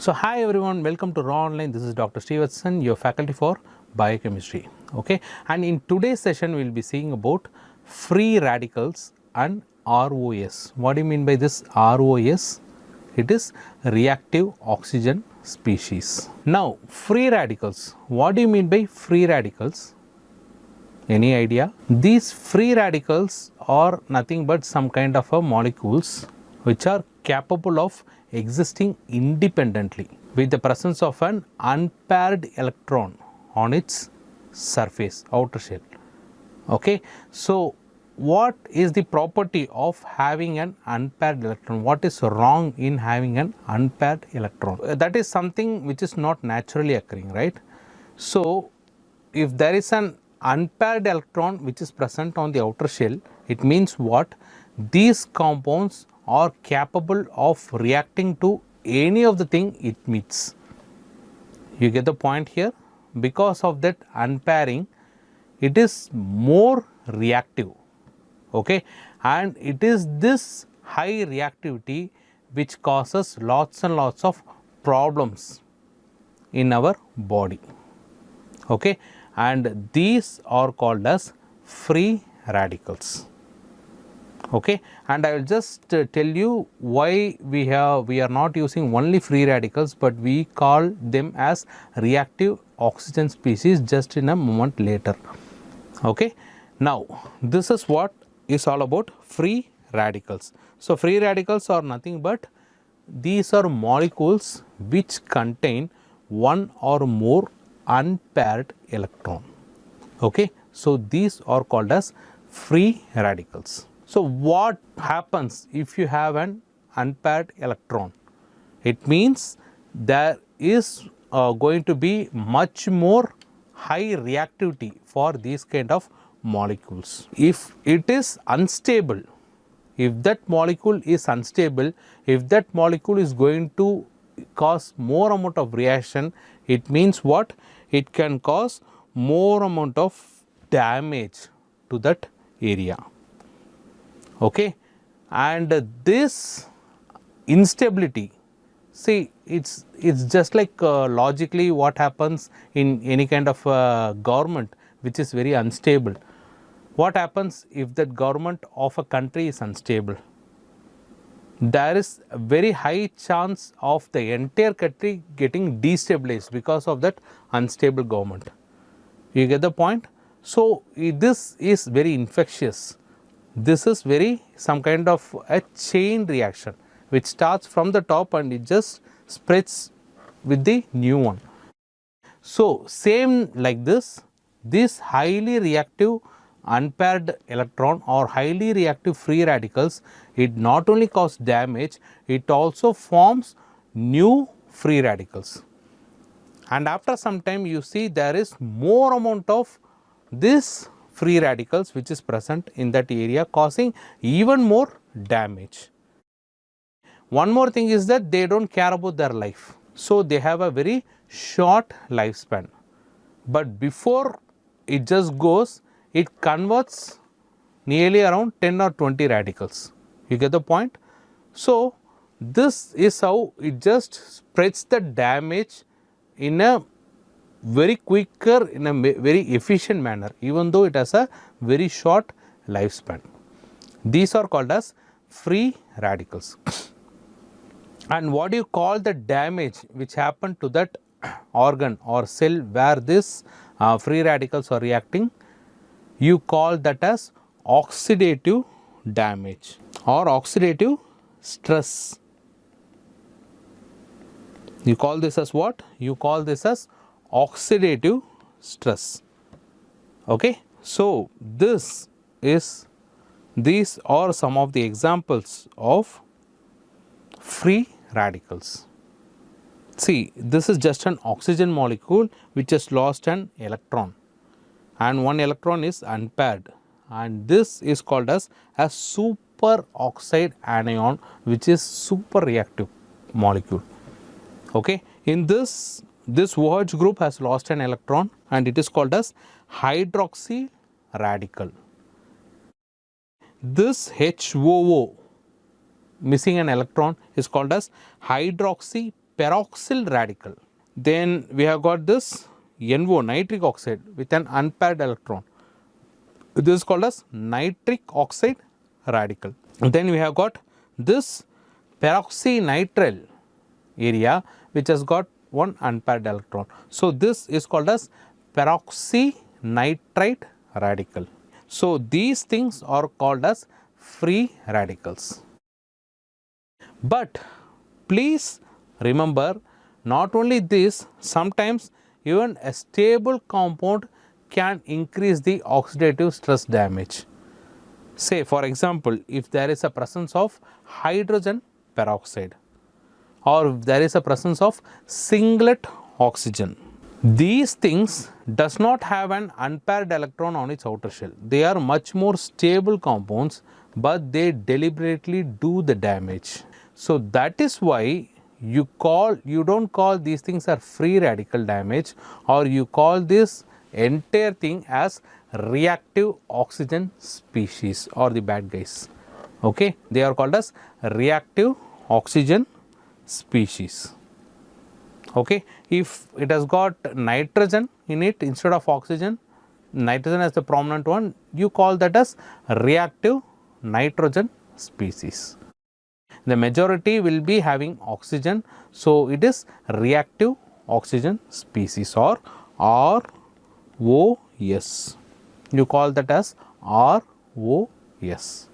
So hi everyone, welcome to Raaonline. This is Dr. Stevenson, your faculty for biochemistry. Okay, and in today's session we will be seeing about free radicals and ROS. What do you mean by this ROS? It is reactive oxygen species. Now free radicals. What do you mean by free radicals? Any idea? These free radicals are nothing but some kind of a molecules which are capable of existing independently with the presence of an unpaired electron on its surface, outer shell. Okay, so what is the property of having an unpaired electron? What is wrong in having an unpaired electron? That is something which is not naturally occurring, right? So if there is an unpaired electron which is present on the outer shell, it means what? These compounds are capable of reacting to any of the thing it meets. You get the point here? Because of that unpairing, it is more reactive. Okay, and it is this high reactivity which causes lots and lots of problems in our body. Okay, and these are called as free radicals. Okay, and I will just tell you why we are not using only free radicals, but we call them as reactive oxygen species just in a moment later. Okay, now this is what is all about free radicals. So free radicals are nothing but these are molecules which contain one or more unpaired electron. Okay, so these are called as free radicals. So what happens if you have an unpaired electron? It means there is going to be much more high reactivity for these kind of molecules. If it is unstable, if that molecule is unstable, if that molecule is going to cause more amount of reaction, it means what? It can cause more amount of damage to that area. Okay, and this instability, see, it's just like logically what happens in any kind of government which is very unstable. What happens if that government of a country is unstable? There is a very high chance of the entire country getting destabilized because of that unstable government. You get the point? So this is very infectious. This is very some kind of a chain reaction which starts from the top and it just spreads with the new one. So same like this highly reactive unpaired electron or highly reactive free radicals, it not only cause damage, it also forms new free radicals. And after some time you see there is more amount of this free radicals which is present in that area, causing even more damage. One more thing is that they don't care about their life. So they have a very short lifespan. But before it just goes, it converts nearly around 10 or 20 radicals. You get the point? So this is how it just spreads the damage in a very quicker, in a very efficient manner, even though it has a very short lifespan. These are called as free radicals. And what do you call the damage which happened to that organ or cell where this free radicals are reacting? You call that as oxidative damage or oxidative stress. You call this as what? You call this as oxidative stress. Okay, so these are some of the examples of free radicals. See, this is just an oxygen molecule which has lost an electron and one electron is unpaired, and this is called as a superoxide anion which is super reactive molecule. Okay, in this OH group has lost an electron and it is called as hydroxy radical. This HOO missing an electron is called as hydroxy peroxyl radical. Then we have got this NO, nitric oxide, with an unpaired electron. This is called as nitric oxide radical. And then we have got this peroxynitrile area, which has got one unpaired electron. So this is called as peroxynitride radical. So these things are called as free radicals. But please remember, not only this, sometimes even a stable compound can increase the oxidative stress damage. Say for example, if there is a presence of hydrogen peroxide, or if there is a presence of singlet oxygen. These things does not have an unpaired electron on its outer shell. They are much more stable compounds, but they deliberately do the damage. So that is why you don't call these things are free radical damage, or you call this entire thing as reactive oxygen species, or the bad guys. Okay, they are called as reactive oxygen species. Okay, if it has got nitrogen in it instead of oxygen, nitrogen as the prominent one, you call that as reactive nitrogen species. The majority will be having oxygen, so it is reactive oxygen species, or ROS. You call that as ROS.